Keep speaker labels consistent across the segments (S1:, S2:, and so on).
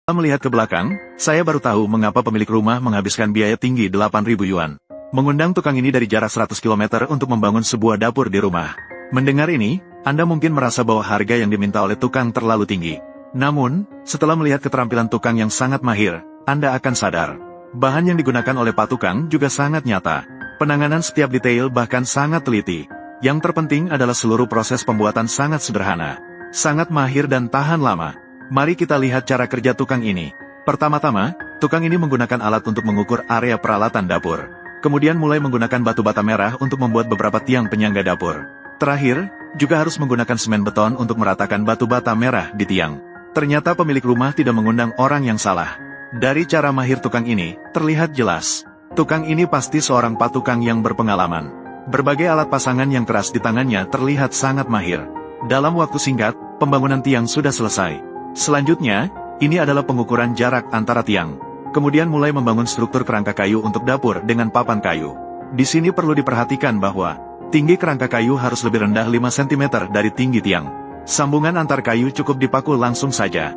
S1: Melihat ke belakang, saya baru tahu mengapa pemilik rumah menghabiskan biaya tinggi 8.000 yuan. Mengundang tukang ini dari jarak 100 km untuk membangun sebuah dapur di rumah. Mendengar ini, Anda mungkin merasa bahwa harga yang diminta oleh tukang terlalu tinggi. Namun, setelah melihat keterampilan tukang yang sangat mahir, Anda akan sadar. Bahan yang digunakan oleh Pak Tukang juga sangat nyata. Penanganan setiap detail bahkan sangat teliti. Yang terpenting adalah seluruh proses pembuatan sangat sederhana. Sangat mahir dan tahan lama. Mari kita lihat cara kerja tukang ini. Pertama-tama, tukang ini menggunakan alat untuk mengukur area peralatan dapur. Kemudian mulai menggunakan batu bata merah untuk membuat beberapa tiang penyangga dapur. Terakhir, juga harus menggunakan semen beton untuk meratakan batu bata merah di tiang. Ternyata pemilik rumah tidak mengundang orang yang salah. Dari cara mahir tukang ini, terlihat jelas. Tukang ini pasti seorang patukang yang berpengalaman. Berbagai alat pasangan yang keras di tangannya terlihat sangat mahir. Dalam waktu singkat, pembangunan tiang sudah selesai. Selanjutnya, ini adalah pengukuran jarak antara tiang. Kemudian mulai membangun struktur kerangka kayu untuk dapur dengan papan kayu. Di sini perlu diperhatikan bahwa tinggi kerangka kayu harus lebih rendah 5 cm dari tinggi tiang. Sambungan antar kayu cukup dipaku langsung saja.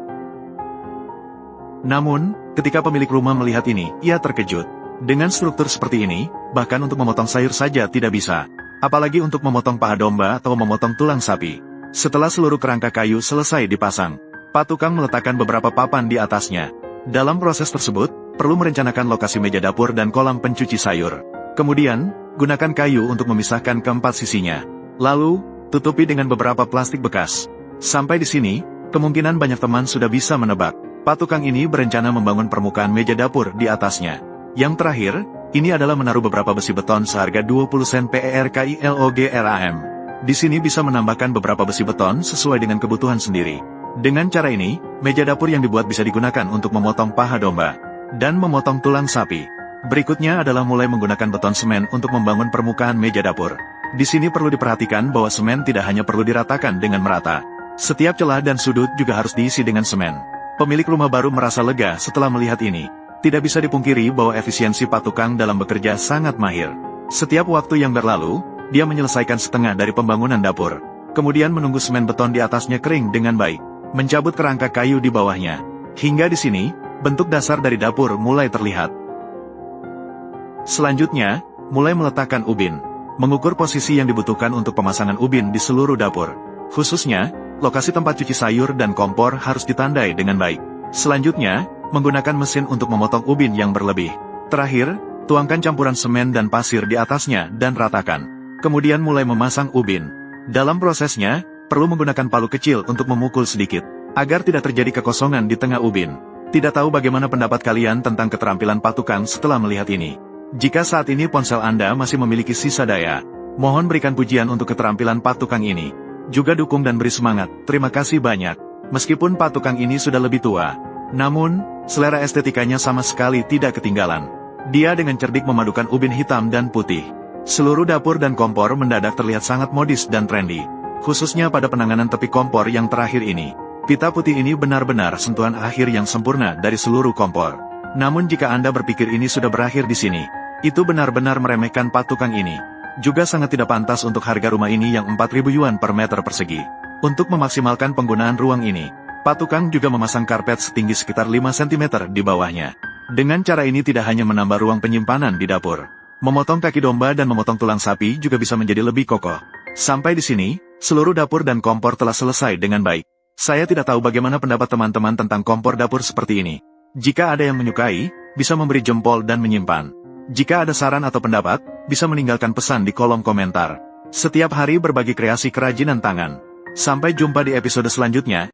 S1: Namun, ketika pemilik rumah melihat ini, ia terkejut. Dengan struktur seperti ini, bahkan untuk memotong sayur saja tidak bisa. Apalagi untuk memotong paha domba atau memotong tulang sapi. Setelah seluruh kerangka kayu selesai dipasang, Pak Tukang meletakkan beberapa papan di atasnya. Dalam proses tersebut, perlu merencanakan lokasi meja dapur dan kolam pencuci sayur. Kemudian, gunakan kayu untuk memisahkan keempat sisinya. Lalu, tutupi dengan beberapa plastik bekas. Sampai di sini, kemungkinan banyak teman sudah bisa menebak. Pak Tukang ini berencana membangun permukaan meja dapur di atasnya. Yang terakhir, ini adalah menaruh beberapa besi beton seharga 20 sen per kilogram. Di sini bisa menambahkan beberapa besi beton sesuai dengan kebutuhan sendiri. Dengan cara ini, meja dapur yang dibuat bisa digunakan untuk memotong paha domba dan memotong tulang sapi. Berikutnya adalah mulai menggunakan beton semen untuk membangun permukaan meja dapur. Di sini perlu diperhatikan bahwa semen tidak hanya perlu diratakan dengan merata. Setiap celah dan sudut juga harus diisi dengan semen. Pemilik rumah baru merasa lega setelah melihat ini. Tidak bisa dipungkiri bahwa efisiensi Pak Tukang dalam bekerja sangat mahir. Setiap waktu yang berlalu, dia menyelesaikan setengah dari pembangunan dapur. Kemudian menunggu semen beton di atasnya kering dengan baik. Mencabut kerangka kayu di bawahnya. Hingga di sini, bentuk dasar dari dapur mulai terlihat. Selanjutnya, mulai meletakkan ubin. Mengukur posisi yang dibutuhkan untuk pemasangan ubin di seluruh dapur. Khususnya, lokasi tempat cuci sayur dan kompor harus ditandai dengan baik. Selanjutnya, menggunakan mesin untuk memotong ubin yang berlebih. Terakhir, tuangkan campuran semen dan pasir di atasnya dan ratakan. Kemudian mulai memasang ubin. Dalam prosesnya, perlu menggunakan palu kecil untuk memukul sedikit, agar tidak terjadi kekosongan di tengah ubin. Tidak tahu bagaimana pendapat kalian tentang keterampilan Pak Tukang setelah melihat ini. Jika saat ini ponsel Anda masih memiliki sisa daya, mohon berikan pujian untuk keterampilan Pak Tukang ini. Juga dukung dan beri semangat, terima kasih banyak. Meskipun Pak Tukang ini sudah lebih tua, namun, selera estetikanya sama sekali tidak ketinggalan. Dia dengan cerdik memadukan ubin hitam dan putih. Seluruh dapur dan kompor mendadak terlihat sangat modis dan trendy. Khususnya pada penanganan tepi kompor yang terakhir ini. Pita putih ini benar-benar sentuhan akhir yang sempurna dari seluruh kompor. Namun jika Anda berpikir ini sudah berakhir di sini, itu benar-benar meremehkan Pak Tukang ini. Juga sangat tidak pantas untuk harga rumah ini yang 4.000 yuan per meter persegi. Untuk memaksimalkan penggunaan ruang ini, Pak Tukang juga memasang karpet setinggi sekitar 5 cm di bawahnya. Dengan cara ini tidak hanya menambah ruang penyimpanan di dapur. Memotong kaki domba dan memotong tulang sapi juga bisa menjadi lebih kokoh. Sampai di sini, seluruh dapur dan kompor telah selesai dengan baik. Saya tidak tahu bagaimana pendapat teman-teman tentang kompor dapur seperti ini. Jika ada yang menyukai, bisa memberi jempol dan menyimpan. Jika ada saran atau pendapat, bisa meninggalkan pesan di kolom komentar. Setiap hari berbagi kreasi kerajinan tangan. Sampai jumpa di episode selanjutnya.